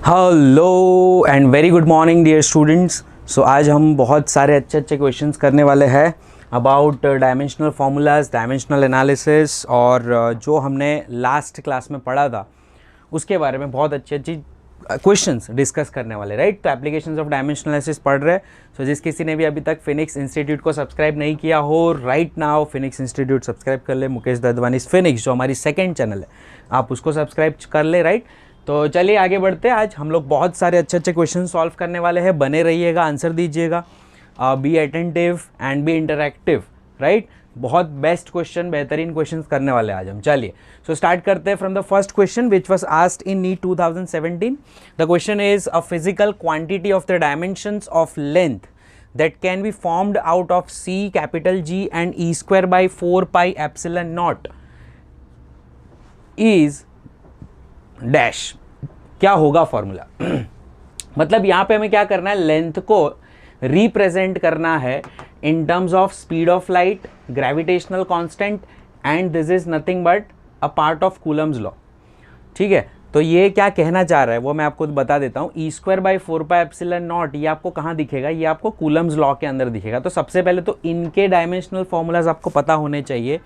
Hello and very good morning dear students. So आज हम बहुत सारे अच्छे क्वेश्चंस करने वाले हैं about dimensional formulas, dimensional analysis और जो हमने लास्ट क्लास में पढ़ा था उसके बारे में बहुत अच्छी क्वेश्चंस डिस्कस करने वाले, राइट। तो एप्लीकेशंस ऑफ डायमेंशनल एनालिसिस पढ़ रहे हैं। सो जिस किसी ने भी अभी तक फिनिक्स इंस्टीट्यूट को सब्सक्राइब नहीं किया हो, right now Phoenix institute subscribe कर ले। मुकेश ददवानीस फिनिक्स जो हमारी सेकेंड चैनल है, आप उसको सब्सक्राइब कर ले, राइट। तो चलिए आगे बढ़ते हैं। आज हम लोग बहुत सारे अच्छे क्वेश्चन सॉल्व करने वाले हैं। बने रहिएगा, आंसर दीजिएगा, be attentive and be interactive, right. बहुत बेस्ट क्वेश्चन, बेहतरीन क्वेश्चन करने वाले आज हम। चलिए सो स्टार्ट करते हैं from the first question which was asked in NEET 2017। The question is a physical quantity of the dimensions of length that can be formed out of C capital G and E square by 4 pi epsilon naught is dash. क्या होगा formula? मतलब यहां पे हमें क्या करना है, length को रिप्रेजेंट करना है in terms of speed of light, gravitational constant and this is nothing but a part of Coulomb's law. ठीक है, तो ये क्या कहना चाह रहा है वो मैं आपको बता देता हूँ। E square by 4 pi epsilon naught ये आपको कहाँ दिखेगा? ये आपको कूलम्स लॉ के अंदर दिखेगा। तो सबसे पहले तो इनके डायमेंशनल फॉर्मूलाज आपको पता होने चाहिए,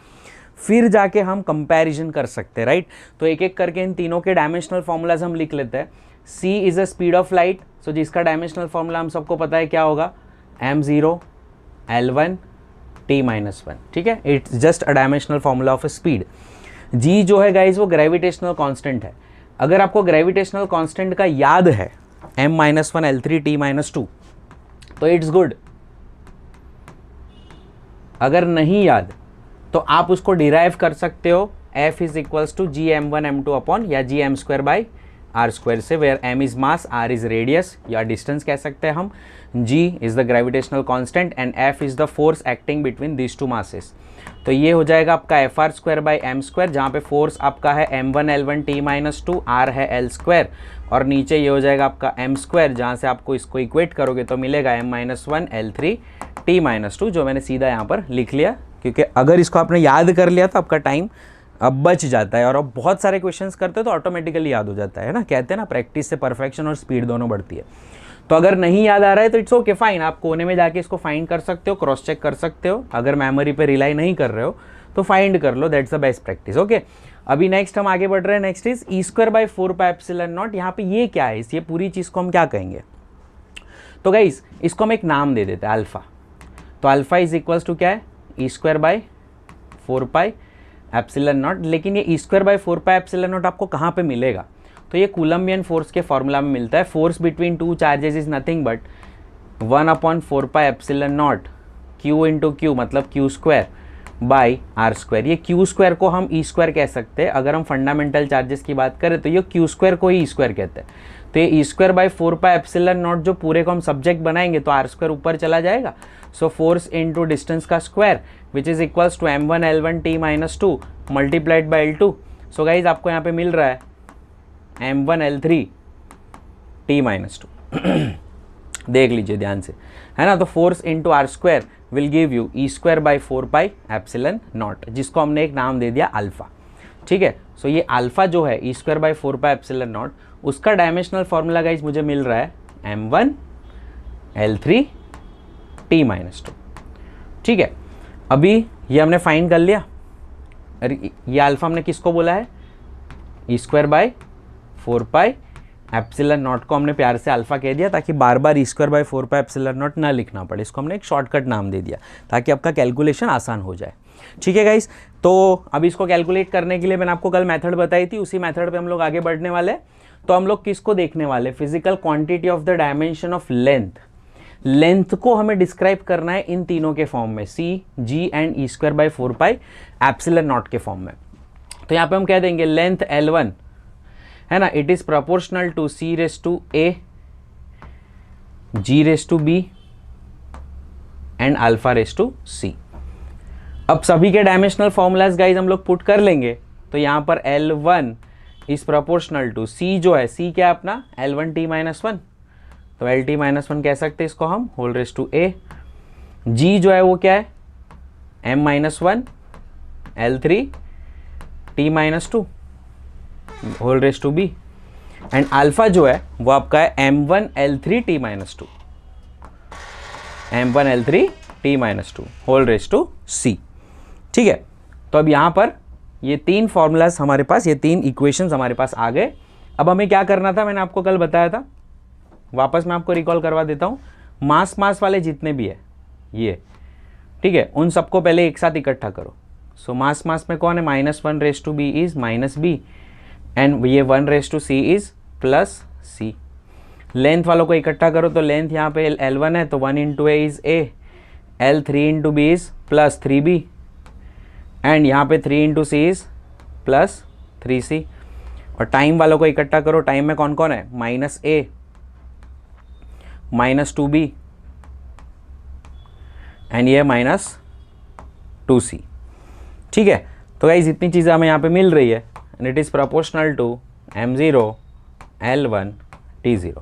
फिर जाके हम कंपैरिजन कर सकते हैं, राइट। तो एक एक करके इन तीनों के डायमेंशनल फॉर्मूलाज हम लिख लेते हैं। c is a speed of light, so जिसका डायमेंशनल फॉर्मूला हम सबको पता है क्या होगा, m0 l1 t-1। ठीक है, it's just a dimensional formula of a speed. g जो है गाइज वो ग्रेविटेशनल कांस्टेंट है। अगर आपको ग्रेविटेशनल कांस्टेंट का याद है m-1 l3 t-2 तो इट्स गुड। अगर नहीं याद तो आप उसको डिराइव कर सकते हो, F is equals to G m1 m2 upon या G m square by are square से, where m is mass, r is radius या डिस्टेंस कह सकते हैं हम, g is the gravitational constant and F is the force acting between this two masses. तो ये हो जाएगा आपका F R square by M square, जहाँ पे फोर्स आपका है m1 l1 t-2, r है l स्क्वायर, और नीचे ये हो जाएगा आपका m स्क्वायर, जहाँ से आपको इसको इक्वेट करोगे तो मिलेगा m-1 l3 t-2, जो मैंने सीधा यहाँ पर लिख लिया, क्योंकि अगर इसको आपने याद कर लिया तो आपका टाइम अब बच जाता है और अब बहुत सारे क्वेश्चंस करते हो तो ऑटोमेटिकली याद हो जाता है ना। कहते हैं ना, प्रैक्टिस से परफेक्शन और स्पीड दोनों बढ़ती है। तो अगर नहीं याद आ रहा है तो इट्स ओके, फाइन, आप कोने में जाके इसको फाइंड कर सकते हो, क्रॉस चेक कर सकते हो। अगर मेमोरी पे रिलाई नहीं कर रहे हो तो फाइंड कर लो, that's the best practice. Okay, अभी नेक्स्ट हम आगे बढ़ रहे हैं। Next is e square by 4 pi epsilon naught. यहाँ पे ये क्या है, ये पूरी चीज़ को हम क्या कहेंगे? तो गाइस इसको हम एक नाम दे देते हैं, अल्फा। तो अल्फा इज इक्वल्स टू क्या है, e square by 4 pi epsilon naught. लेकिन ये e square by 4 pi epsilon naught आपको कहाँ पे मिलेगा? तो ये कूलम्बियन फोर्स के फॉर्मूला में मिलता है। Force between two charges is nothing but 1/4 pi epsilon naught q into q, मतलब q square by are square. ये क्यू स्क्वायर को हम ई स्क्वायर कह सकते हैं। अगर हम फंडामेंटल चार्जेस की बात करें तो ये क्यू स्क्वायर को ही ई स्क्वायर कहते हैं। तो ये e square by 4 pi epsilon naught जो पूरे को हम सब्जेक्ट बनाएंगे तो आर स्क्वायर ऊपर चला जाएगा। सो फोर्स इंटू डिस्टेंस का square which is equals to m1 l1 t-2 multiplied by l2। So guys आपको यहाँ पे मिल रहा है m1 l3 t-2। देख लीजिए ध्यान से, है ना। तो force into r square will give you e square by 4 pi epsilon naught, जिसको हमने एक नाम दे दिया अल्फा। ठीक है, सो ये अल्फा जो है e square by 4 pi epsilon naught, उसका डायमेंशनल फॉर्मूला गाइज मुझे मिल रहा है m1 l3 t-2। ठीक है, अभी ये हमने फाइंड कर लिया। ये अल्फा हमने किसको बोला है, e square by 4 pi epsilon naught को हमने प्यार से अल्फा कह दिया ताकि बार बार e square by 4 pi epsilon naught ना लिखना पड़े। इसको हमने एक शॉर्टकट नाम दे दिया ताकि आपका कैलकुलेशन आसान हो जाए। ठीक है गाइस, तो अब इसको कैलकुलेट करने के लिए मैंने आपको कल मेथड बताई थी, उसी मेथड पे हम लोग आगे बढ़ने वाले हैं। तो हम लोग किसको देखने वाले, physical quantity of the dimension of length. Length को हमें डिस्क्राइब करना है इन तीनों के फॉर्म में, c, G and e square by 4 pi epsilon naught के फॉर्म में। तो यहाँ पे हम कह देंगे लेंथ L1 है ना, it is proportional to C raise to A, G raise to B and alpha raise to C। अब सभी के डायमेंशनल फॉर्मूलाज गाइज हम लोग पुट कर लेंगे। तो यहाँ पर L1 is proportional to C, जो है C क्या है अपना L1 t-1, तो LT-1 कह सकते हैं इसको हम, whole raise to A। G जो है वो क्या है m-1 L3 t-2 whole raise to B। And alpha जो है वो आपका है m1l3t - 2, m1l3t - 2 whole raise to c। ठीक है, तो अब यहाँ पर ये 3 फॉर्मूलाज हमारे पास, ये 3 इक्वेशंस हमारे पास आ गए। अब हमें क्या करना था, मैंने आपको कल बताया था, वापस मैं आपको रिकॉल करवा देता हूँ। मास वाले जितने भी है ये, ठीक है, उन सबको पहले एक साथ इकट्ठा करो। सो मास में कौन है, -1 raise to b is -b and ये 1 raise to c is +c। Length वालों को इकट्ठा करो तो लेंथ यहाँ पे L1 है तो 1 × a is a, L3 × b is +3b and यहाँ पे 3 × c इज +3c। और टाइम वालों को इकट्ठा करो, टाइम में कौन कौन है, -a, -2b एंड ये -2c। ठीक है, तो गाइस इतनी चीज़ें हमें यहाँ पे मिल रही है and it is proportional to m0 L1 T0।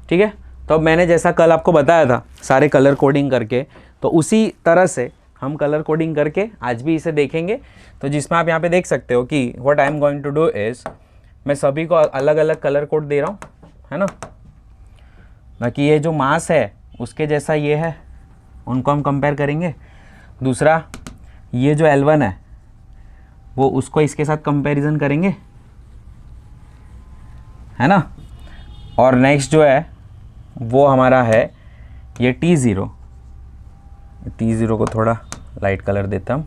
ठीक है, तो अब मैंने जैसा कल आपको बताया था सारे कलर कोडिंग करके, तो उसी तरह से हम कलर कोडिंग करके आज भी इसे देखेंगे। तो जिसमें आप यहाँ पे देख सकते हो कि what I am going to do is, मैं सभी को अलग अलग कलर कोड दे रहा हूँ, है ना। बाकी ये जो मास है उसके जैसा ये है, उनको हम कंपेयर करेंगे। दूसरा ये जो L1 है वो उसको इसके साथ कंपैरिजन करेंगे, है ना। और नेक्स्ट जो है वो हमारा है ये T0 को थोड़ा लाइट कलर देता हूँ,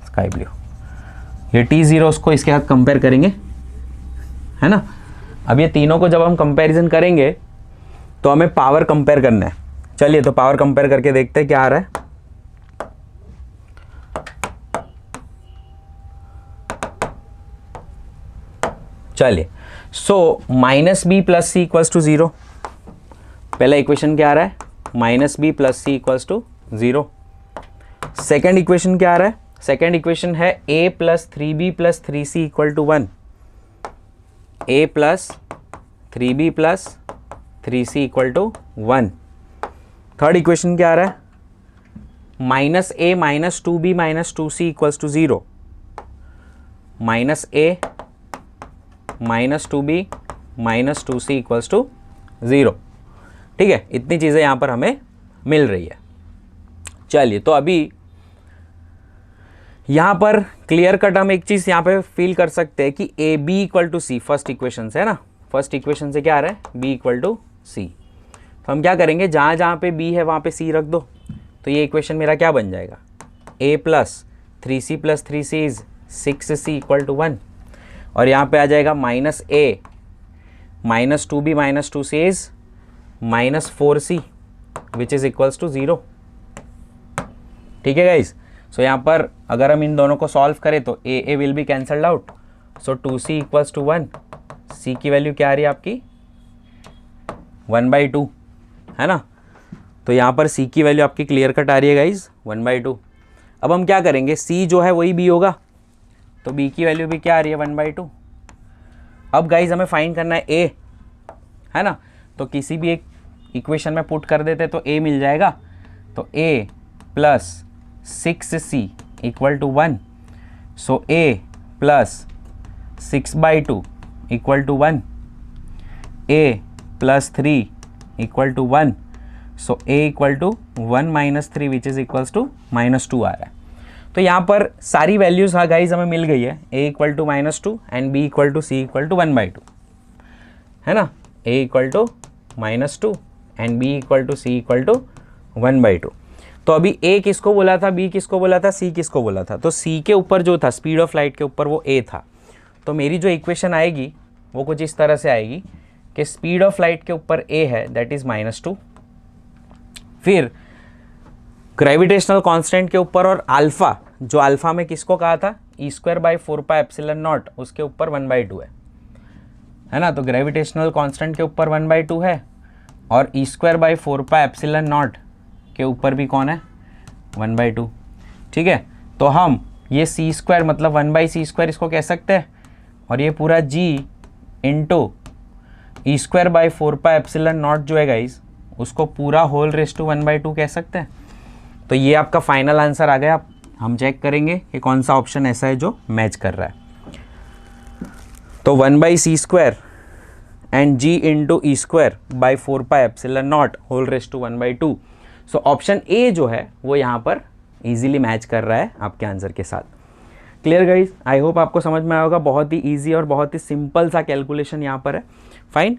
स्काई ब्लू। ये T0 उसको इसके साथ कंपेयर करेंगे, है ना। अब ये तीनों को जब हम कंपैरिजन करेंगे तो हमें पावर कंपेयर करना है। चलिए तो पावर कंपेयर करके देखते हैं क्या आ रहा है। चलिए, सो -b + c = 0। पहला इक्वेशन क्या आ रहा है, -b + c = 0। सेकेंड इक्वेशन क्या आ रहा है, सेकेंड इक्वेशन है a + 3b + 3c = 1, a + 3b + 3c = 1। Third equation क्या आ रहा है, -a - 2b - 2c = 0, -a -2b - 2c = 0। ठीक है, इतनी चीज़ें यहाँ पर हमें मिल रही है। चलिए, तो अभी यहाँ पर क्लियर कट हम एक चीज़ यहाँ पे फील कर सकते हैं कि a b = c, first equation से, है ना। फर्स्ट इक्वेशन से क्या आ रहा है, b = c। तो हम क्या करेंगे, जहाँ जहाँ पे b है वहाँ पे c रख दो, तो ये इक्वेशन मेरा क्या बन जाएगा, a + 3c + 3c is 6c = 1। और यहाँ पे आ जाएगा -a - 2b - 2c is -4c which is equals to 0। ठीक है गाइस, सो यहाँ पर अगर हम इन दोनों को सॉल्व करें तो a will be cancelled out, so 2c = 1। c की वैल्यू क्या आ रही है आपकी, 1/2, है ना। तो यहाँ पर c की वैल्यू आपकी क्लियर कट आ रही है गाइस, 1/2। अब हम क्या करेंगे, c जो है वही b होगा, तो b की वैल्यू भी क्या आ रही है, 1/2। अब गाइज हमें फाइंड करना है a, है ना। तो किसी भी एक इक्वेशन में पुट कर देते तो a मिल जाएगा। तो a + 6c = 1, so a + 6/2 = 1, a + 3 = 1, so a = 1 - 3 which is equals to -2 आ रहा है। तो यहाँ पर सारी वैल्यूज हाँ गाइज हमें मिल गई है, a = -2 एंड b = c = 1/2, है ना। a = -2 and b = c = 1/2। तो अभी a किसको बोला था, b किसको बोला था, c किसको बोला था। तो c के ऊपर जो था, स्पीड ऑफ लाइट के ऊपर वो a था। तो मेरी जो इक्वेशन आएगी वो कुछ इस तरह से आएगी कि स्पीड ऑफ लाइट के ऊपर a है, दैट इज -2। फिर ग्रेविटेशनल कांस्टेंट के ऊपर और अल्फा, जो अल्फा में किसको कहा था, e²/4πε0, उसके ऊपर 1/2 है ना। तो ग्रेविटेशनल कांस्टेंट के ऊपर 1/2 है और e²/4πε0 के ऊपर भी कौन है, 1/2। ठीक है, तो हम ये c² मतलब 1/c² इसको कह सकते हैं, और ये पूरा g इंटू e²/4πε0 जो है गाइज, उसको पूरा होल रेज़ टू 1/2 कह सकते हैं। तो ये आपका फाइनल आंसर आ गया। हम चेक करेंगे कि कौन सा ऑप्शन ऐसा है जो मैच कर रहा है। तो 1/c² and g into e² by 4πε0 whole raise to 1/2। So option A जो है वो यहाँ पर इजीली मैच कर रहा है आपके आंसर के साथ। क्लियर गाइज, आई होप आपको समझ में आया होगा। बहुत ही इजी और बहुत ही सिंपल सा कैलकुलेशन यहाँ पर है। फाइन,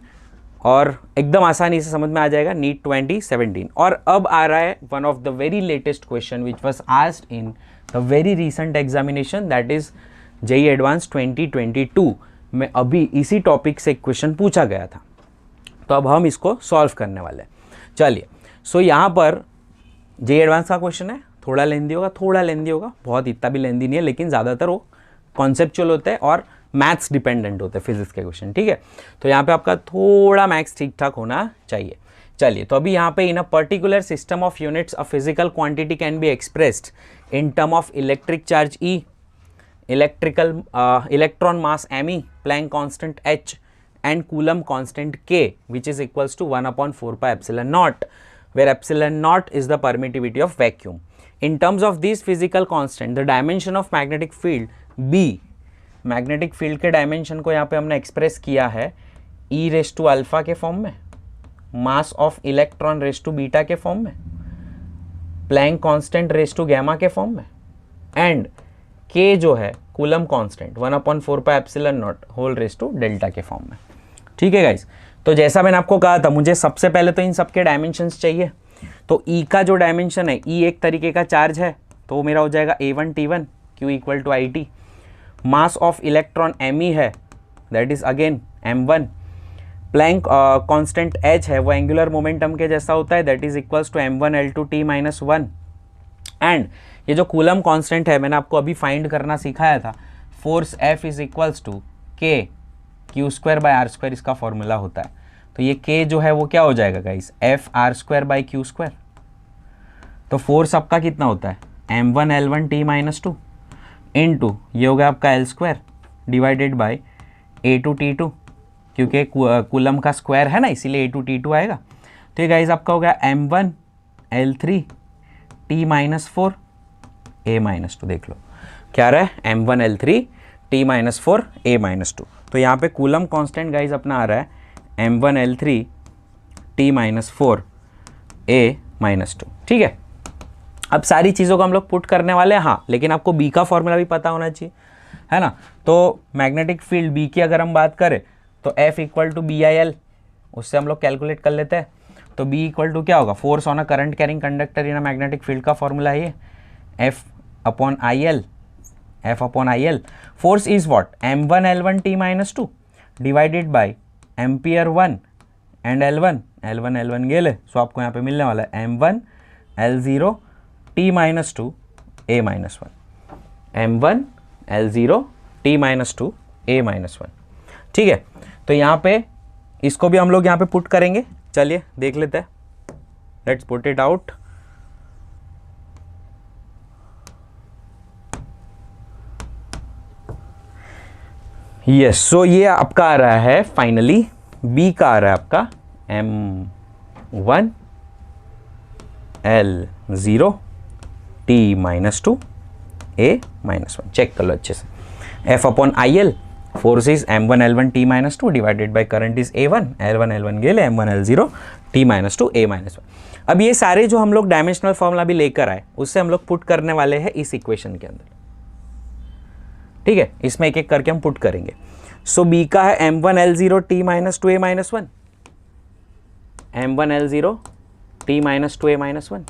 और एकदम आसानी से समझ में आ जाएगा नीट 2017। और अब आ रहा है one of the very latest question which was asked in the very recent examination, that is JEE advance 2022 में अभी इसी टॉपिक से एक क्वेश्चन पूछा गया था। तो अब हम इसको सॉल्व करने वाले हैं। चलिए, सो यहाँ पर जेईई एडवांस का क्वेश्चन है, थोड़ा लेंदी होगा, बहुत इतना भी लेंदी नहीं है, लेकिन ज़्यादातर वो कॉन्सेप्चुअल होते हैं और मैथ्स डिपेंडेंट होते हैं, फिजिक्स के क्वेश्चन। ठीक है, तो यहाँ पे आपका थोड़ा मैथ्स ठीक ठाक होना चाहिए। चलिए, तो अभी यहाँ पे in a particular system of units a physical quantity can be expressed in term of electric charge e, electron mass me, Planck constant h and Coulomb constant k, which is equals to 1/4πε0, where ε0 is the permittivity of vacuum. In terms of these physical constant, the dimension of magnetic field B, magnetic field के dimension को यहाँ पे हमने express किया है e⁴ के form में, मास of electron β के फॉर्म में, प्लैंक कांस्टेंट γ के फॉर्म में, एंड k जो है coulomb constant 1/4πε0 whole raise to delta के फॉर्म में। ठीक है गाइस, तो जैसा मैंने आपको कहा था, मुझे सबसे पहले तो इन सबके डायमेंशंस चाहिए। तो E का जो डायमेंशन है, E एक तरीके का चार्ज है, तो वो मेरा हो जाएगा A1T1 Q = IT। Mass of electron Me है, that is again M1। Planck constant H है, वो एंगुलर मोमेंटम के जैसा होता है, that is equals to M1L2T-1। And ये जो कूलम कांस्टेंट है, मैंने आपको अभी फाइंड करना सिखाया था, force F is equals to K Q²/R², इसका फॉर्मूला होता है। तो ये K जो है वो क्या हो जाएगा गाइस, F_R²/Q²। तो फोर्स आपका कितना होता है, M1L1T-2 इनटू ये हो गया आपका L² डिवाइडेड बाय A2T2, क्योंकि कूलम का स्क्वायर है ना, इसीलिए A2T2 आएगा। तो ये गाइस आपका हो गया M1L3T-4 A-2। देख लो क्या रहा है, M1L3T-4 A-2। तो यहाँ पे कूलम कांस्टेंट गाइस अपना आ रहा है M1L3T-4 A-2। ठीक है, अब सारी चीज़ों को हम लोग पुट करने वाले हैं। हाँ, लेकिन आपको बी का फॉर्मूला भी पता होना चाहिए, है ना। तो मैग्नेटिक फील्ड बी की अगर हम बात करें तो F = BIL, उससे हम लोग कैलकुलेट कर लेते हैं। तो B = क्या होगा, force on a current carrying conductor in a magnetic field का फॉर्मूला है ये, F/IL। Force is what, M1L1T-2 divided by ampere 1 and L1 गेले, सो आपको यहाँ पे मिलने वाला है M1L0T-2 A-1, M1L0T-2 A-1। ठीक है, तो यहाँ पे इसको भी हम लोग यहाँ पे पुट करेंगे। चलिए देख लेते हैं, let's put it out. Yes, so ये आपका आ रहा है फाइनली, बी का आ रहा है आपका M1L0T-2 A-1। चेक कर लो अच्छे से। F/IL, force is M1L1T-2 divided by current is A1, L1 गेले, M1L0T-2 A-1। अब ये सारे जो हम लोग डायमेंशनल फॉर्मूला भी लेकर आए, उससे हम लोग पुट करने वाले हैं इस इक्वेशन के अंदर। ठीक है, इसमें एक एक करके हम पुट करेंगे। सो बी का है M1L0T-2 A-1, M1L0T-2 A-1।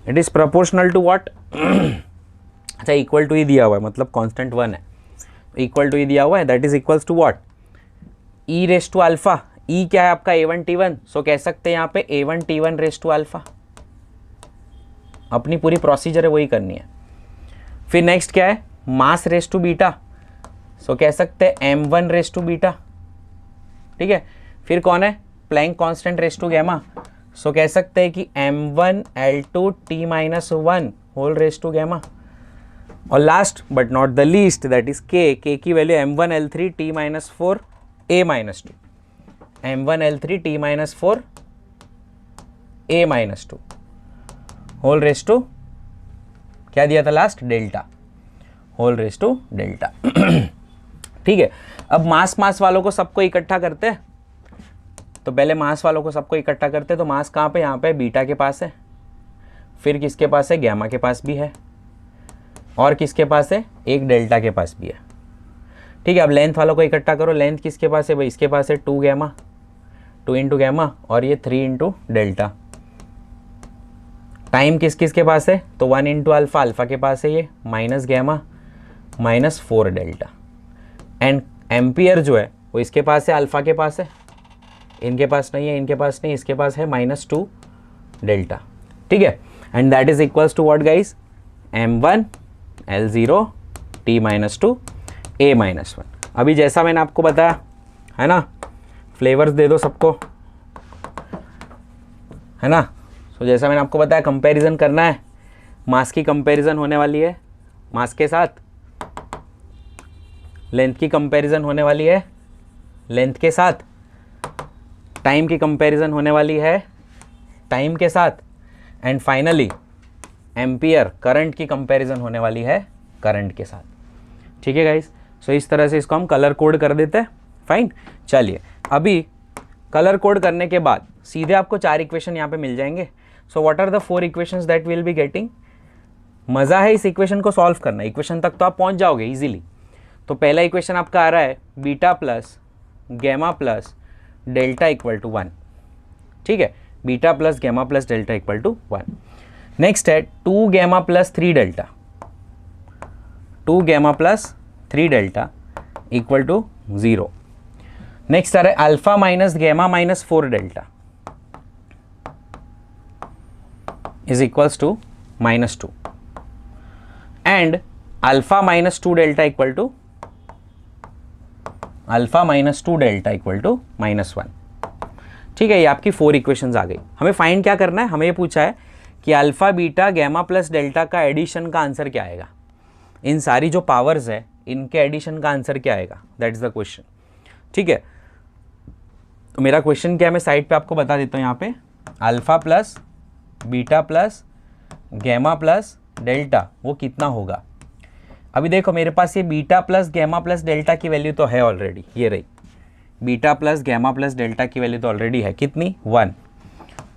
It is proportional to what, अच्छा इक्वल टू ही दिया हुआ है, मतलब कांस्टेंट 1 है, इक्वल टू ही दिया हुआ है, that is equals to what, e⁴ e क्या है आपका A1T1, सो कह सकते हैं यहाँ पे A1T1⁴ अपनी पूरी प्रोसीजर है वही करनी है। फिर नेक्स्ट क्या है, मास रेस टू बीटा, सो कह सकते हैं M1⁴ ठीक है। फिर कौन है, प्लैंक कांस्टेंट रेस टू γ, सो कह सकते हैं कि M1L2T-1 होल रेस टू γ। और last but not the least, that is k की value M1L3T-4 A-2, M1L3T-4 A-2 whole raise to क्या दिया था last, delta, whole raise to delta. ठीक है, अब मास वालों को सबको इकट्ठा करते हैं। तो पहले मास वालों को सबको इकट्ठा करते हैं। तो मास कहाँ पे, यहाँ पे बीटा के पास है, फिर किसके पास है, गैमा के पास भी है, और किसके पास है, एक डेल्टा के पास भी है। ठीक है, अब लेंथ वालों को इकट्ठा करो। लेंथ किसके पास है भाई, इसके पास है 2 गैमा, 2 इंटू गैमा, और ये 3 इंटू डेल्टा। टाइम किस किस के पास है, तो 1 इंटू अल्फा, अल्फा के पास है ये, minus gamma minus 4 delta. And ampere जो है वो इसके पास है, अल्फा के पास है, इनके पास नहीं है, इनके पास नहीं, इसके पास है -2 डेल्टा। ठीक है, and that is equals to what guys, m1 L0 t-2 a-1। अभी जैसा मैंने आपको बताया है ना, फ्लेवर्स दे दो सबको, है ना। तो जैसा मैंने आपको बताया कंपैरिजन करना है, मास की कंपैरिजन होने वाली है मास के साथ, लेंथ की कंपैरिजन होने वाली है लेंथ के साथ, टाइम की कंपैरिजन होने वाली है टाइम के साथ, एंड फाइनली एम्पियर करंट की कंपैरिजन होने वाली है करंट के साथ। ठीक है गाइस, सो इस तरह से इसको हम कलर कोड कर देते हैं। फाइन, चलिए अभी कलर कोड करने के बाद सीधे आपको 4 इक्वेशन यहाँ पे मिल जाएंगे। So what are the 4 equations that will be getting. मज़ा है इस इक्वेशन को सॉल्व करना, इक्वेशन तक तो आप पहुँच जाओगे इजीली। तो पहला इक्वेशन आपका आ रहा है beta plus gamma plus delta equal to 1। ठीक है, beta plus gamma plus delta equal to 1। Next है 2 gamma plus 3 delta, 2 gamma plus 3 delta equal to 0। Next आ रहा है alpha minus gamma minus 4 delta is equals to -2, and alpha minus 2 delta equal to -1। ठीक है, ये आपकी 4 equations आ गई। हमें फाइंड क्या करना है, हमें ये पूछा है कि alpha beta gamma plus delta का एडिशन का आंसर क्या आएगा। इन सारी जो पावर्स है इनके एडिशन का आंसर क्या आएगा, दैट इज द क्वेश्चन। ठीक है, तो मेरा क्वेश्चन क्या है मैं साइड पे आपको बता देता हूँ। यहाँ पे alpha plus beta plus gamma plus delta वो कितना होगा। अभी देखो मेरे पास ये beta plus gamma plus delta की वैल्यू तो है ऑलरेडी, ये रही beta plus gamma plus delta की वैल्यू तो ऑलरेडी है, कितनी 1।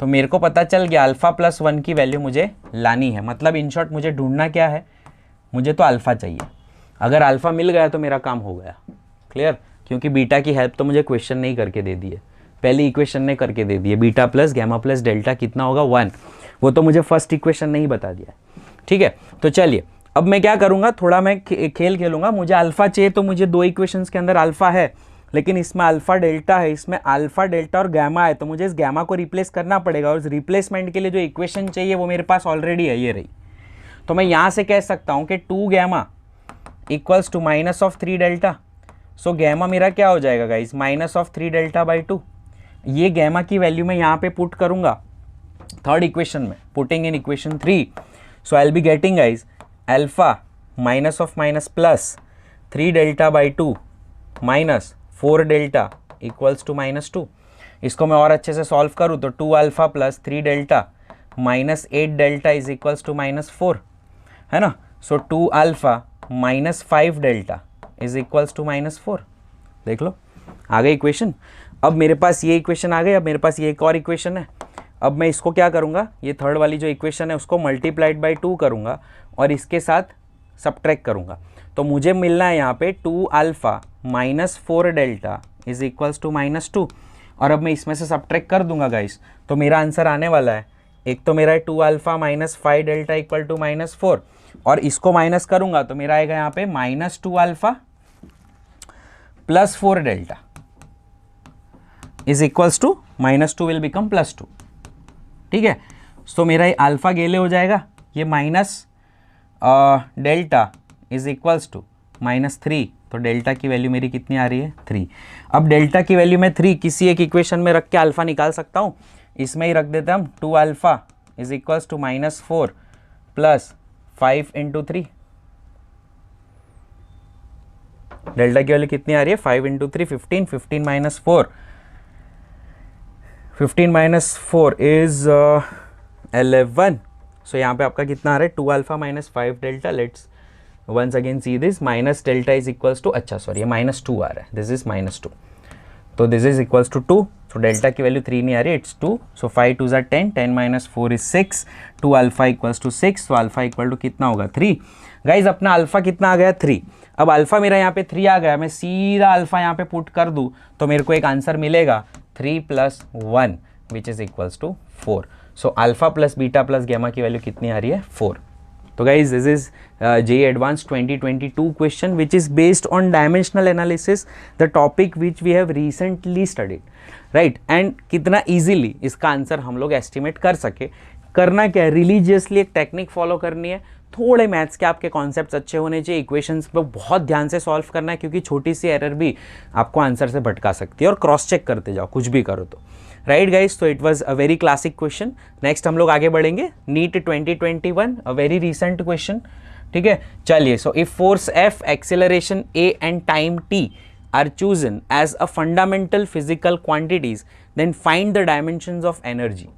तो मेरे को पता चल गया अल्फा प्लस 1 की वैल्यू मुझे लानी है। मतलब इन शॉर्ट मुझे ढूंढना क्या है, मुझे तो अल्फा चाहिए। अगर अल्फा मिल गया तो मेरा काम हो गया। क्लियर, क्योंकि बीटा की हेल्प तो मुझे क्वेश्चन नहीं करके दे दी है, पहली इक्वेशन ने करके दे दी है। Beta plus gamma plus delta कितना होगा 1, वो तो मुझे फर्स्ट इक्वेशन ने ही बता दिया। ठीक है, तो चलिए अब मैं क्या करूँगा, थोड़ा मैं खेल खेलूंगा। मुझे अल्फा चाहिए तो मुझे 2 इक्वेशंस के अंदर अल्फा है, लेकिन इसमें अल्फा डेल्टा है, इसमें अल्फा डेल्टा और गैमा है, तो मुझे इस गैमा को रिप्लेस करना पड़ेगा। और इस रिप्लेसमेंट के लिए जो इक्वेशन चाहिए वो मेरे पास ऑलरेडी है, ये रही। तो मैं यहाँ से कह सकता हूँ कि 2 gamma equals to -3 delta. So gamma मेरा क्या हो जाएगा गाइज, -3 डेल्टा बाई 2। ये गैमा की वैल्यू मैं यहाँ पे पुट करूँगा थर्ड इक्वेशन में, putting in equation 3। So I will be getting guys alpha minus of minus plus 3 delta by 2 minus 4 delta equals to -2। इसको मैं और अच्छे से सॉल्व करूँ तो 2 alpha plus 3 delta -8 delta is equals to -4, है ना। So 2 alpha -5 delta is equals to -4। देख लो आ गई इक्वेशन। अब मेरे पास ये इक्वेशन आ गई, अब मेरे पास ये एक और इक्वेशन है। अब मैं इसको क्या करूँगा, ये थर्ड वाली जो इक्वेशन है उसको मल्टीप्लाइड बाई 2 करूँगा और इसके साथ सबट्रैक्ट करूँगा। तो मुझे मिलना है यहाँ पे 2 alpha -4 delta is equals to -2, और अब मैं इसमें से सबट्रैक्ट कर दूंगा गाइस, तो मेरा आंसर आने वाला है। एक तो मेरा है 2 अल्फा -5 डेल्टा इक्वल टू -4, और इसको माइनस करूंगा तो मेरा आएगा यहाँ पे -2 alpha +4 delta is equals to -2 will become +2। ठीक है, सो मेरा ये अल्फा गेले हो जाएगा, ये minus delta is equals to -3, तो डेल्टा की वैल्यू मेरी कितनी आ रही है 3। अब डेल्टा की वैल्यू मैं 3 किसी एक इक्वेशन में रख के अल्फा निकाल सकता हूँ, इसमें ही रख देते हम 2 alpha is equals to -4 plus 5 into 3। Delta की वैल्यू कितनी आ रही है 5 into 3 15, 15 minus 4, 15 minus 4 is 11। So यहाँ पे आपका कितना आ रहा है 2 alpha -5 delta. Let's once again see this minus delta is equals to, अच्छा सॉरी ये -2 आ रहा है, दिस इज -2, तो this is equals to 2, so delta की वैल्यू 3 नहीं आ रही, इट्स 2, सो 5 2 ज़ा 10, 10 - 4 इज 6, 2 अल्फा इक्वल्स टू 6, तो अल्फा इक्वल टू कितना होगा 3। गाइज अपना अल्फा कितना आ गया 3, अब अल्फा मेरा यहाँ पे 3 आ गया, मैं सीधा अल्फा यहाँ पे पुट कर दूँ तो मेरे को एक आंसर मिलेगा 3 + 1 which is equals to 4, so alpha plus beta plus gamma की वैल्यू कितनी आ रही है 4। तो guys this is JEE Advanced 2022 question which is based on dimensional analysis, the topic which we have recently studied, right? and कितना easily इसका answer हम लोग estimate कर सके, करना क्या है, रिलीजियसली एक टेक्निक फॉलो करनी है, थोड़े मैथ्स के आपके कॉन्सेप्ट्स अच्छे होने चाहिए, इक्वेशंस पे बहुत ध्यान से सॉल्व करना है क्योंकि छोटी सी एरर भी आपको आंसर से भटका सकती है, और क्रॉस चेक करते जाओ कुछ भी करो तो, राइट गाइस। तो it was a very classic question. Next हम लोग आगे बढ़ेंगे, NEET 2021, a very recent question, ठीक है। चलिए, so if force F, acceleration A and time T are chosen as a fundamental physical quantities, then find the dimensions of energy.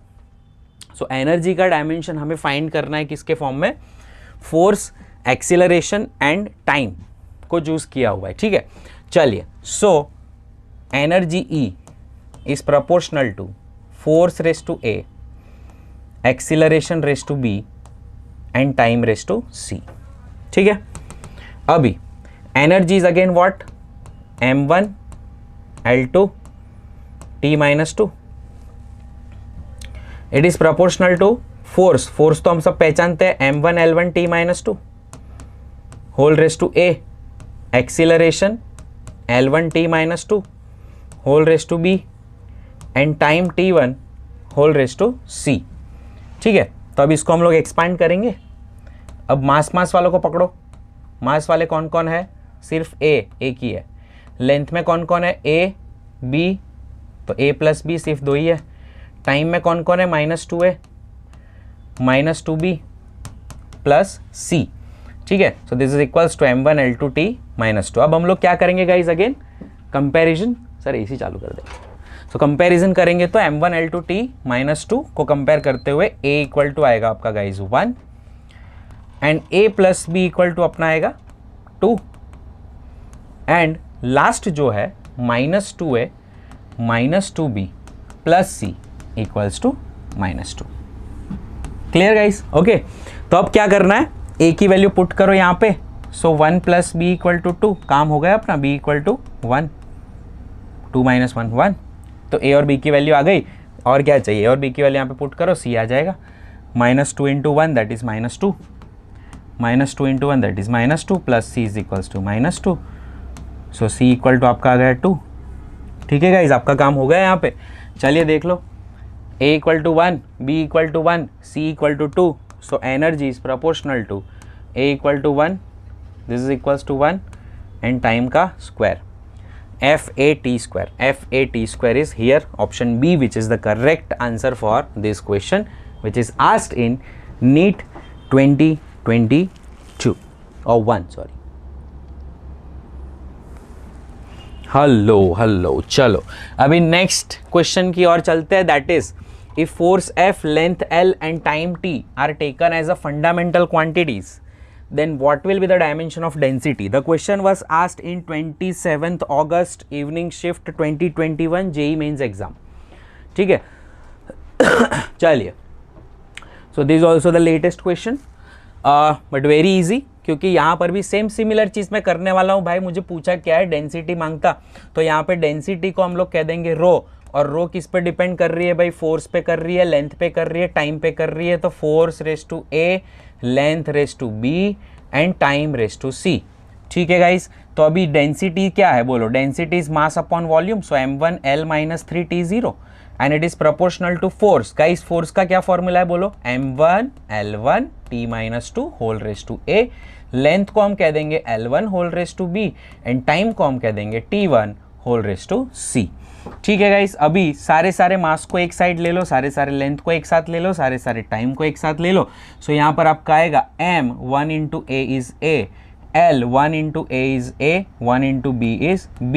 So energy का dimension हमें find करना है किसके फॉर्म में, force, acceleration and time को choose किया हुआ है, ठीक है। चलिए, so energy E is proportional to force raised to A, acceleration raised to B and time raised to C, ठीक है। अभी energy is again what, m1 L2 T - 2, it is proportional to force, force तो हम सब पहचानते हैं m1 L1 T - 2 whole raised to A, acceleration L1 T - 2 whole raised to B and time T1 whole raised to C, ठीक है। तो अब इसको हम लोग एक्सपांड करेंगे। अब मास वालों को पकड़ो, मास वाले कौन कौन है, सिर्फ A एक ही है। लेंथ में कौन कौन है, A B, तो A + B सिर्फ 2 ही है। टाइम में कौन कौन है, -2 है, -2B + C, ठीक है। So this is equals to m1 L2 T - 2। अब हम लोग क्या करेंगे guys, again comparison, sir AC चालू कर दे। सो कंपैरिजन करेंगे तो m1 L2 T - 2 को कंपेयर करते हुए A इक्वल टू आएगा आपका guys 1 and A + B equal to अपना आएगा 2 एंड लास्ट जो है -2 है, -2B + C equals to -2। Clear guys, okay. तो अब क्या करना है, A की वैल्यू पुट करो यहाँ पे, सो 1 + B = 2, काम हो गया अपना, B = 1, 2 - 1 1, तो A और B की वैल्यू आ गई, और क्या चाहिए, A और B की वैल्यू यहाँ पे पुट करो, C आ जाएगा, -2 × 1 that is -2, -2 × 1 that is -2 + C is equals to -2, so C equal to आपका आ गया 2, ठीक है गाइज, आपका काम हो गया यहाँ पे। चलिए देख लो, A = 1, B = 1, C = 2, so energy is proportional to A = 1, this is equals to 1 and time का square, FAT². FAT² is here, option B, which is the correct answer for this question, which is asked in NEET 2022 or 1, sorry. Hello, चलो अभी next question की ओर चलते हैं, that is if force F, length L and time T are taken as a fundamental quantities, then what will be the dimension of density? The question was asked in 27th August evening shift 2021 JEE mains exam, ठीक है। चलिए, so this is also the latest question, but very easy, क्योंकि यहाँ पर भी same similar चीज़ मैं करने वाला हूँ। भाई मुझे पूछा क्या है, डेंसिटी मांगता, तो यहाँ पे डेंसिटी को हम लोग कह देंगे रो, और रो किस पे डिपेंड कर रही है भाई, फोर्स पे कर रही है, लेंथ पे कर रही है, टाइम पे कर रही है, तो force raise to A, length raise to B and time raise to C, ठीक है गाइस। तो अभी डेंसिटी क्या है बोलो, density is mass upon volume, so m1 L - 3 T0 and it is proportional to force. Guys force का क्या formula है बोलो, m1 L1 T - 2 whole raise to A, length को हम कह देंगे L1 whole raise to B and time को हम कह देंगे T1 whole raise to C, ठीक है गाइस। अभी सारे मास को एक साइड ले लो, सारे लेंथ को एक साथ ले लो, सारे टाइम को एक साथ ले लो, सो यहाँ पर आपका आएगा m 1 × A is A, L 1 × A is A, 1 × B is B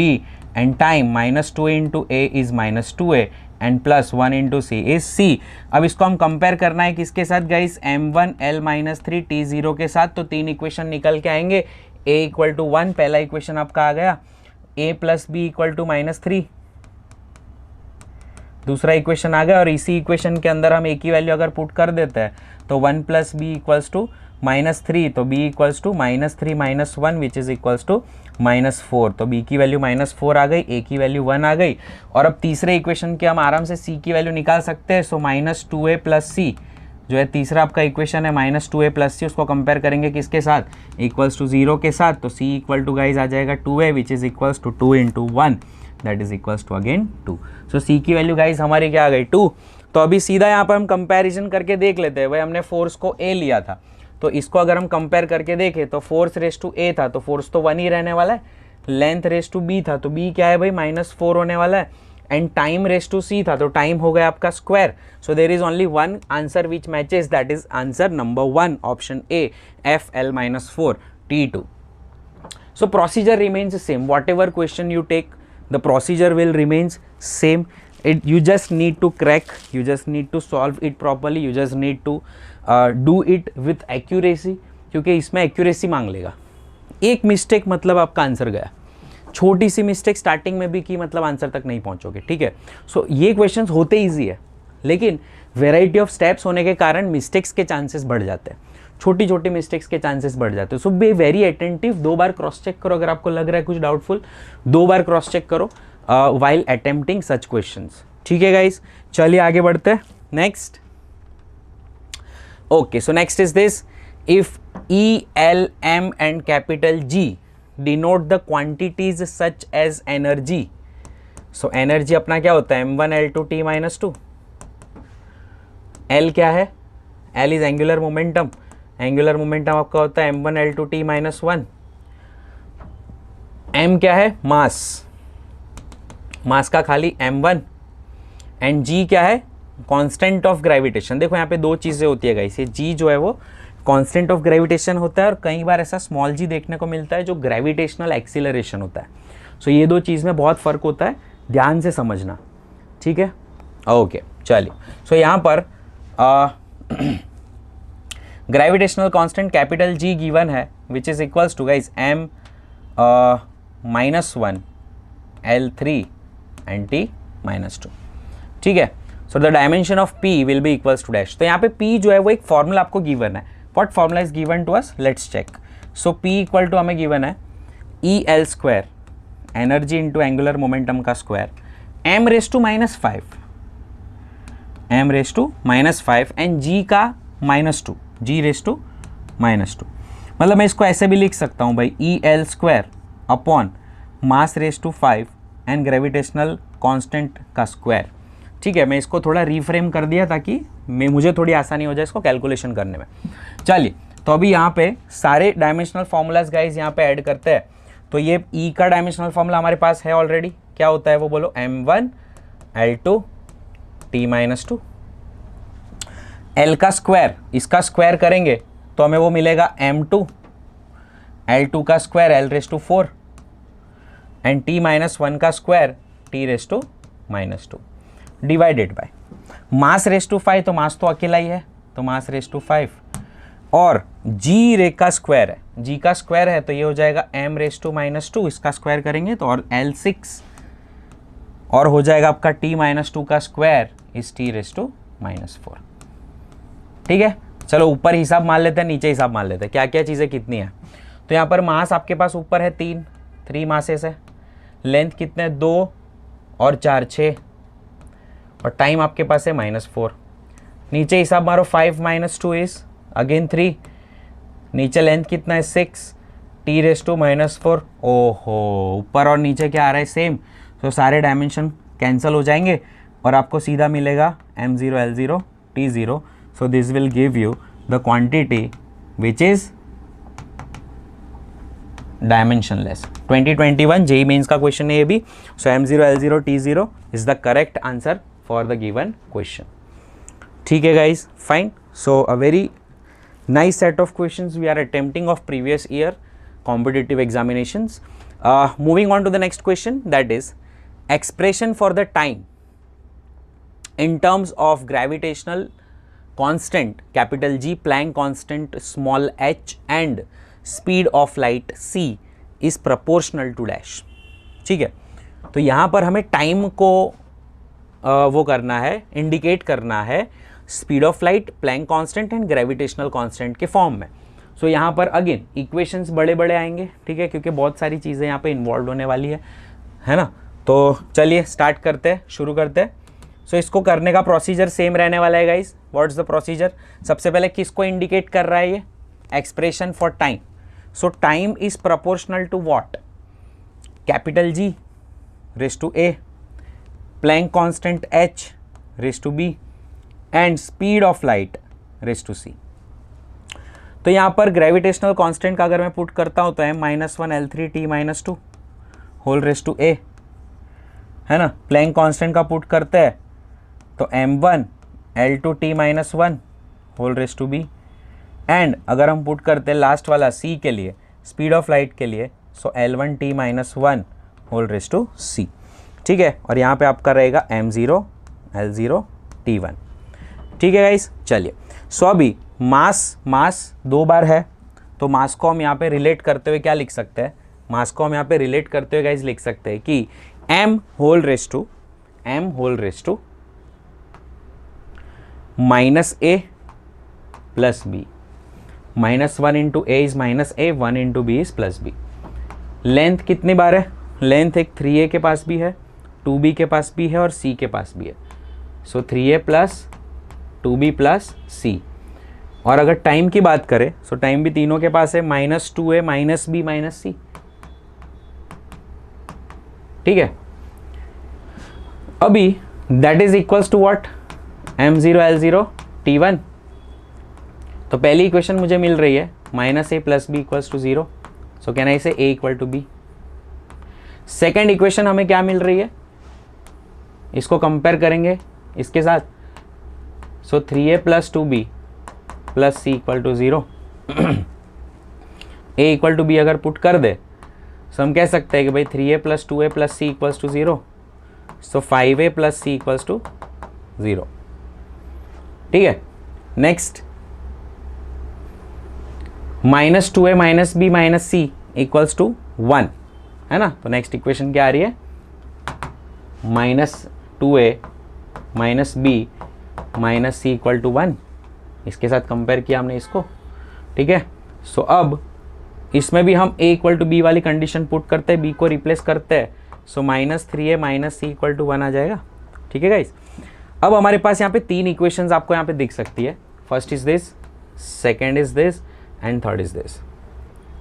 and time -2 × A is -2A and plus 1 into C is C. अब इसको हम कंपेयर करना है किसके साथ गाइस, m1 l-3 t0 के साथ। तो 3 इक्वेशन निकल के आएंगे, a इक्वल टू 1 पहला इक्वेशन आपका आ गया, a plus B equal to -3 दूसरा इक्वेशन आ गया, और इसी इक्वेशन के अंदर हम a की वैल्यू अगर पुट कर देते हैं तो 1 प्लस बी इक्वल्स टू -3, तो b equals to -3 - 1 which is equals to -4। तो b की वैल्यू -4 आ गई, a की वैल्यू 1 आ गई। और अब तीसरे इक्वेशन के हम आराम से c की वैल्यू निकाल सकते हैं। सो -2a प्लस c जो है तीसरा आपका इक्वेशन है, -2a प्लस c, उसको कंपेयर करेंगे किसके साथ, इक्वल्स टू 0 के साथ। तो c इक्वल टू गाइज आ जाएगा 2a which is equals to 2 into 1 that is equals to again 2। So c की वैल्यू गाइज हमारी क्या आ गई, 2। तो अभी सीधा यहाँ पर हम कंपैरिजन करके देख लेते हैं। भाई हमने फोर्स को a लिया था, तो इसको अगर हम कंपेयर करके देखें तो फोर्स रेस टू a था, तो फोर्स तो 1 ही रहने वाला है। लेंथ रेस टू b था, तो b क्या है भाई -4 होने वाला है। And time raise to c था, तो टाइम हो गया आपका square. So there is only one answer which matches, that is answer number 1 option A, FL-4 T2। So procedure remains same. Whatever question you take, the procedure will remains same. You just need to crack, you just need to solve it properly, you just need to do it with accuracy, क्योंकि इसमें accuracy मांग लेगा। एक mistake मतलब आपका answer गया, छोटी सी mistake starting में भी की मतलब आंसर तक नहीं पहुंचोगे, ठीक है। सो ये क्वेश्चंस होते ईजी है, लेकिन वेराइटी ऑफ स्टेप्स होने के कारण मिस्टेक्स के चांसेस बढ़ जाते हैं, छोटी छोटी मिस्टेक्स के चांसेस बढ़ जाते हैं। सो बी वेरी अटेंटिव, 2 बार क्रॉस चेक करो, अगर आपको लग रहा है कुछ डाउटफुल 2 बार क्रॉस चेक करो वाइल अटेम्प्टिंग सच क्वेश्चंस, ठीक है गाइस। चलिए आगे बढ़ते हैं, next. Okay, so next is this, if E, L, M and capital G denote the quantities such as energy. So energy अपना क्या होता है, m1 l2 t - 2। L क्या है, L is angular momentum, angular momentum आपका होता है m1 l2 t - 1। M क्या है, मास, मास का खाली m1। एंड G क्या है, कांस्टेंट ऑफ ग्रेविटेशन। देखो यहाँ पे 2 चीजें होती है गाइस, ये G जो है वो कांस्टेंट ऑफ ग्रेविटेशन होता है, और कई बार ऐसा स्मॉल g देखने को मिलता है जो ग्रेविटेशनल एक्सीलरेशन होता है। सो ये 2 चीज़ में बहुत फ़र्क होता है, ध्यान से समझना, ठीक है। ओके चलिए, सो यहाँ पर gravitational constant capital G given है which is equals to guys m -1 L3 and t -2, ठीक है। So the dimension of P will be equals to dash. तो यहाँ पे P जो है वो एक फॉर्मूला आपको गिवन है। What formula is given to us? Let's check. So P equal to हमें गिवन है EL² energy into angular momentum का square, m raise to -5, m raise to -5 and g का -2, g रेस टू -2। मतलब मैं इसको ऐसे भी लिख सकता हूँ भाई, EL² upon mass raise to 5 and gravitational constant का स्क्वायर, ठीक है। मैं इसको थोड़ा रीफ्रेम कर दिया ताकि मुझे थोड़ी आसानी हो जाए इसको कैलकुलेशन करने में। चलिए, तो अभी यहाँ पे सारे डायमेंशनल फॉर्मूलाज गाइज यहाँ पे ऐड करते हैं। तो ये E का डायमेंशनल फॉर्मूला हमारे पास है ऑलरेडी, क्या होता है वो बोलो, m1 l2 t - 2। L का स्क्वायर, इसका स्क्वायर करेंगे तो हमें वो मिलेगा m2 l2 का स्क्वायर l⁻⁴ एंड t - 1 का square t⁻⁻2 divided by mass raise to 5, तो मास तो अकेला ही है, तो मास रेस टू 5, और जी रे का स्क्वायर है, जी का स्क्वायर है तो ये हो जाएगा m रेस टू -2, इसका स्क्वायर करेंगे तो और L6, और हो जाएगा आपका t - 2 का स्क्वायर इस t रेस टू -4, ठीक है। चलो ऊपर हिसाब मान लेते हैं, नीचे हिसाब मान लेते हैं, क्या क्या चीज़ें कितनी है। तो यहाँ पर मास आपके पास ऊपर है 3 मासेस है, लेंथ कितने 2 और 4 6, और टाइम आपके पास है -4। नीचे हिसाब मारो, 5 - 2 इज अगेन 3, नीचे लेंथ कितना है 6, t रेस टू -4। ओहो, ऊपर और नीचे क्या आ रहा है सेम, तो सारे डायमेंशन कैंसिल हो जाएंगे और आपको सीधा मिलेगा m0 l0 t0। So this will give you the quantity which is dimensionless. 2021 JEE mains का क्वेश्चन है ये भी। So m0 l0 t0 is the correct answer for the given question, ठीक है guys, fine. So a very nice set of questions we are attempting of previous year competitive examinations. Moving on to the next question, that is expression for the time in terms of gravitational constant capital G, Planck constant small h and speed of light c is proportional to dash. ठीक है, तो यहाँ पर हमें time को वो करना है, इंडिकेट करना है speed of light, Planck constant and gravitational constant के फॉर्म में. सो यहाँ पर अगेन इक्वेशंस बड़े बड़े आएंगे, ठीक है, क्योंकि बहुत सारी चीज़ें यहाँ पे इन्वॉल्व होने वाली है ना. तो चलिए स्टार्ट करते हैं, शुरू करते हैं. सो इसको करने का प्रोसीजर सेम रहने वाला है गाइज. What's the procedure? सबसे पहले किसको इंडिकेट कर रहा है ये? Expression for time. So time is proportional to what? Capital G raise to A, Planck constant h raise to b and speed of light raise to c. तो यहाँ पर ग्रेविटेशनल कांस्टेंट का अगर मैं पुट करता हूँ तो m-1l3t-2 whole raise to a है ना. प्लैंक कांस्टेंट का पुट करते हैं तो m1l2t-1 whole raise to b and अगर हम पुट करते हैं लास्ट वाला c के लिए, स्पीड ऑफ लाइट के लिए, so l1t-1 whole raise to c. ठीक है, और यहाँ पे आपका रहेगा m0l0t1. ठीक है गाइस, चलिए. सो अभी मास 2 बार है, तो मास को हम यहाँ पे रिलेट करते हुए क्या लिख सकते हैं? मास को हम यहाँ पे रिलेट करते हुए गाइस लिख सकते हैं कि m whole raise to minus a plus b. -1 into a is minus a, 1 into b is plus b. Length कितनी बार है? लेंथ एक 3a के पास भी है, 2b के पास भी है और c के पास भी है. सो 3a plus 2b plus c. और अगर टाइम की बात करें सो टाइम भी तीनों के पास है, -2a minus b minus c. ठीक है, अभी that is equals to what? m0l0t1. तो पहली इक्वेशन मुझे मिल रही है -a plus b equals to 0. So can I say a equal to b. Second equation हमें क्या मिल रही है? इसको कंपेयर करेंगे इसके साथ. So 3a plus 2b plus c equal to 0. a equal to b अगर पुट कर दे तो हम कह सकते हैं कि भाई 3a plus 2a plus c equals to 0. So 5a plus c equals to 0. ठीक है, next -2a minus b minus c equals to 1 है ना. तो नेक्स्ट इक्वेशन क्या आ रही है? -2a minus b minus c equal to 1. इसके साथ कंपेयर किया हमने इसको. ठीक है, सो अब इसमें भी हम a इक्वल टू b वाली कंडीशन पुट करते हैं, b को रिप्लेस करते हैं. So -3a minus c equal to 1 आ जाएगा. ठीक है गाइस, अब हमारे पास यहाँ पे 3 इक्वेशंस आपको यहाँ पे दिख सकती है. First is this, second is this and third is this.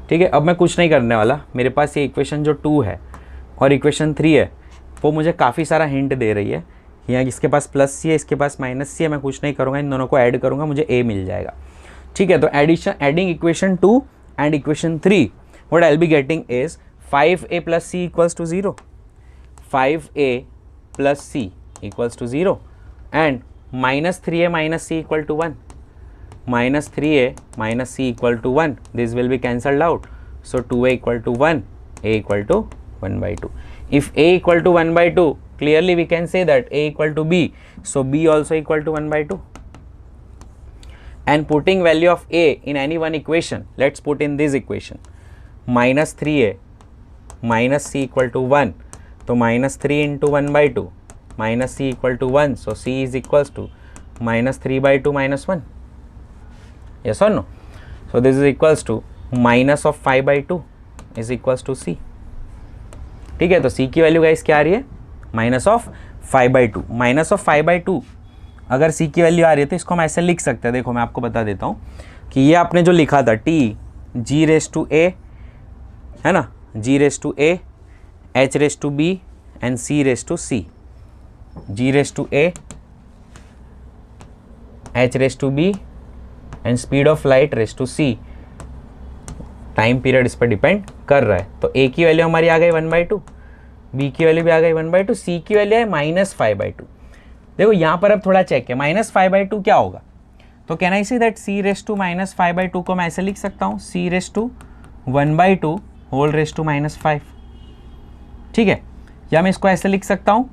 ठीक है, अब मैं कुछ नहीं करने वाला. मेरे पास ये इक्वेशन जो 2 है और इक्वेशन 3 है वो मुझे काफ़ी सारा हिंट दे रही है. यहाँ इसके पास प्लस सी है, इसके पास माइनस सी है. मैं कुछ नहीं करूँगा, इन दोनों को ऐड करूँगा, मुझे a मिल जाएगा. ठीक है, तो adding equation 2 and equation 3 what I will be getting is 5a plus c equals to 0, 5a plus c equals to 0 and -3a minus c equal to 1, -3a minus c equal to 1. This will be cancelled out. So 2a equal to 1, a equal to 1/2. If a equal to 1/2, clearly we can say that a equal to b, so b also equal to 1/2. And putting value of a in any one equation, let's put in this equation, -3a minus c equal to 1, so -3 into 1/2 minus c equal to 1, so c is equals to -3/2 minus 1. Yes or no? So this is equals to minus of 5/2 is equals to c. ठीक है, तो c की value guys क्या आ रही है? -5/2. -5/2 अगर c की value आ रही है तो इसको हम ऐसे लिख सकते हैं. देखो मैं आपको बता देता हूँ कि ये आपने जो लिखा था t g raise to a है ना, g raise to a, h raise to b and c raise to c. g raise to a, h raise to b and speed of light raise to c. Time period इस पर depend कर रहा है. तो a की value हमारी आ गई 1/2, b की वैल्यू भी आ गई 1/2, c की वैल्यू है -5/2. देखो यहाँ पर अब थोड़ा चेक है, -5/2 क्या होगा? तो can I see that c raise to -5/2 को मैं ऐसे लिख सकता हूँ, c raise to 1/2 whole raise to -5. ठीक है, या मैं इसको ऐसे लिख सकता हूँ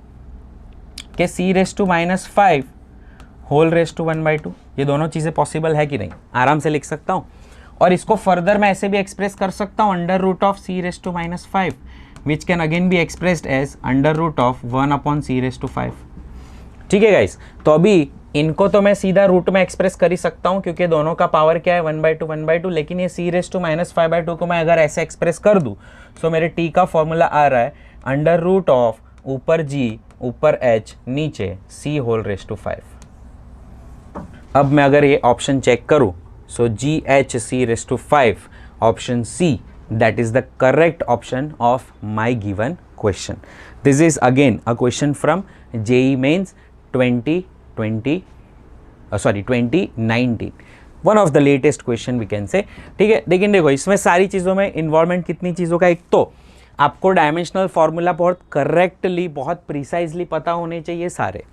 कि c⁻⁻5 होल रेस टू 1/2, ये दोनों चीज़ें पॉसिबल है कि नहीं, आराम से लिख सकता हूँ। और इसको फर्दर मैं ऐसे भी एक्सप्रेस कर सकता हूँ √c⁻5 which can again be expressed as √1/c⁻5। ठीक है गाइस, तो अभी इनको तो मैं सीधा रूट में एक्सप्रेस कर ही सकता हूँ क्योंकि दोनों का पावर क्या है 1/2, लेकिन ये c⁻5/2 को मैं अगर ऐसे एक्सप्रेस कर दूँ तो मेरे t का फॉर्मूला आ रहा है √ ऊपर g ऊपर h नीचे c होल रेस टू 5। अब मैं अगर ये ऑप्शन चेक करूँ, सो GHc⁻5 option C, that is the correct option of my given question. This is again a question from JEE Mains 2019, one of the latest question we can say। ठीक है, लेकिन देखो इसमें सारी चीज़ों में इन्वॉल्वमेंट कितनी चीज़ों का, एक तो आपको डायमेंशनल फॉर्मूला बहुत करेक्टली बहुत प्रिसाइजली पता होने चाहिए सारे।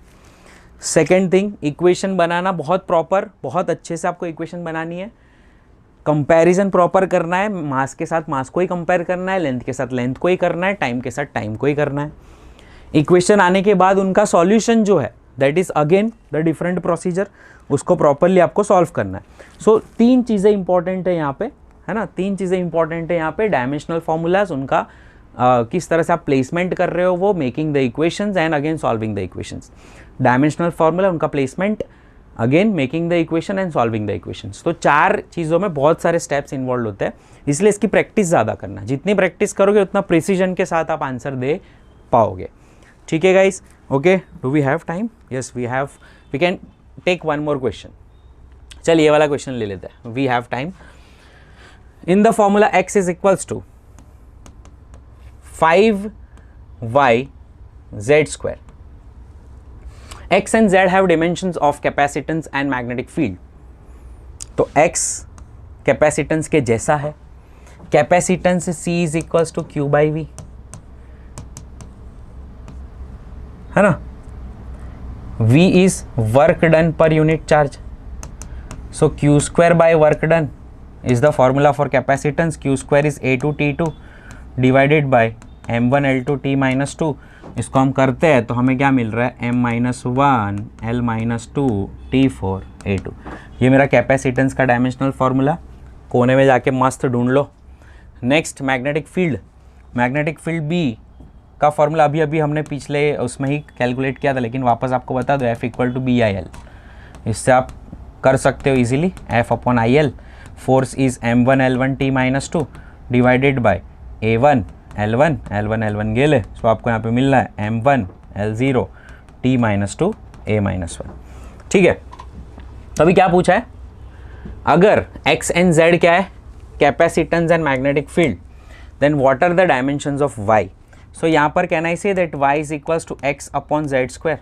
सेकेंड थिंग, इक्वेशन बनाना बहुत प्रॉपर, बहुत अच्छे से आपको इक्वेशन बनानी है। कंपैरिजन प्रॉपर करना है, मास के साथ मास को ही कंपेयर करना है, लेंथ के साथ लेंथ को ही करना है, टाइम के साथ टाइम को ही करना है। इक्वेशन आने के बाद उनका सॉल्यूशन जो है that is again the different procedure, उसको प्रॉपरली आपको सॉल्व करना है। सो तीन चीज़ें इंपॉर्टेंट है यहाँ पे, है ना, तीन चीज़ें इंपॉर्टेंट है यहाँ पे। डायमेंशनल फॉर्मूलाज, उनका किस तरह से आप प्लेसमेंट कर रहे हो, वो making the equations and again solving the equations. Dimensional formula, उनका placement, again making the equation and solving the equations. तो चार चीज़ों में बहुत सारे स्टेप्स इन्वॉल्व होते हैं, इसलिए इसकी प्रैक्टिस ज़्यादा करना। जितनी प्रैक्टिस करोगे उतना प्रिसीजन के साथ आप आंसर दे पाओगे। ठीक है guys, okay, do we have time? Yes we have, we can take one more question. चल ये वाला क्वेश्चन ले लेते हैं, we have time. In the formula x is equals to 5y(z²). x and z have dimensions of capacitance and magnetic field। तो x capacitance के जैसा है, capacitance c is equals to q/v, है ना। v is work done per unit charge, so q² work done is the formula for capacitance. q² is A2T2 divided by M1L2T-2। इसको हम करते हैं तो हमें क्या मिल रहा है, M-1 L-2 T4 A2। ये मेरा कैपेसिटेंस का डायमेंशनल फार्मूला, कोने में जाके मस्त ढूंढ लो। Next magnetic field, magnetic field B का फॉर्मूला अभी अभी हमने पिछले उसमें ही कैलकुलेट किया था, लेकिन वापस आपको बता दो F = BIL। इससे आप कर सकते हो easily, F/IL। Force is M1 L1 T-2 divided by A1 L1 गेले, सो आपको यहाँ पे मिल रहा है M1 L0 T-2 A-1। ठीक है, तो अभी क्या पूछा है, अगर x एंड z क्या है, capacitance and magnetic field, then what are the dimensions of y। So यहाँ पर can I say that y is equals to x/z²।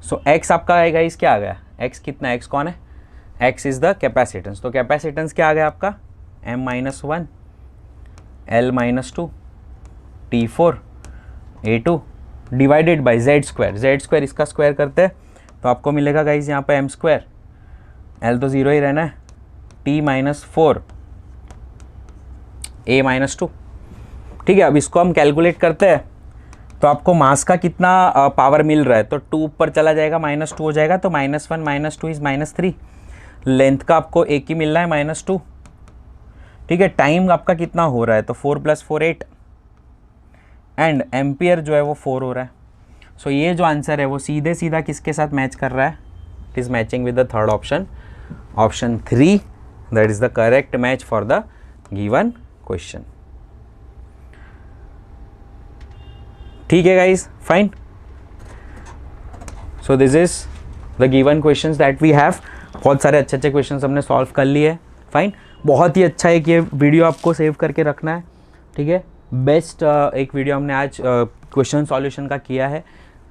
So x आपका आएगा, इस क्या आ गया, x कितना, x कौन है, x इज द कैपेसिटेंस। तो कैपेसिटेंस क्या आ गया आपका, M-1 L-2 T4 A2 divided by z²। इसका स्क्वायर करते हैं तो आपको मिलेगा गाइज यहाँ पे m², L तो 0 ही रहना है, T-4 A-2। ठीक है, अब इसको हम कैलकुलेट करते हैं तो आपको मास का कितना पावर मिल रहा है, तो 2 ऊपर चला जाएगा, -2 हो जाएगा, तो -1 -2 इज -3। लेंथ का आपको एक ही मिल रहा है -2। ठीक है, टाइम आपका कितना हो रहा है, तो 4 + 4 8, एंड एम्पियर जो है वो 4 हो रहा है। सो ये जो आंसर है वो सीधे सीधा किसके साथ मैच कर रहा है, it is matching with the third option, option 3, that is the correct match for the given question. ठीक है guys, fine. So this is the given questions that we have. बहुत सारे अच्छे अच्छे क्वेश्चंस हमने सॉल्व कर लिए, फाइन। बहुत ही अच्छा है कि ये वीडियो आपको सेव करके रखना है, ठीक है। बेस्ट एक वीडियो हमने आज क्वेश्चन सॉल्यूशन का किया है।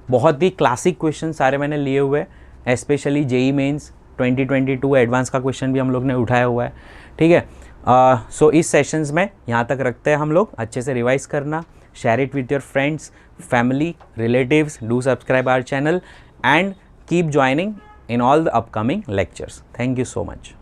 बहुत ही क्लासिक क्वेश्चन सारे मैंने लिए हुए हैं, स्पेशली जेई मेंस 2022 एडवांस का क्वेश्चन भी हम लोग ने उठाया हुआ है, ठीक है। सो इस सेशंस में यहाँ तक रखते हैं हम लोग। अच्छे से रिवाइज करना, share it with your friends, family, relatives, do subscribe our channel and keep joining in all the upcoming lectures. Thank you so much.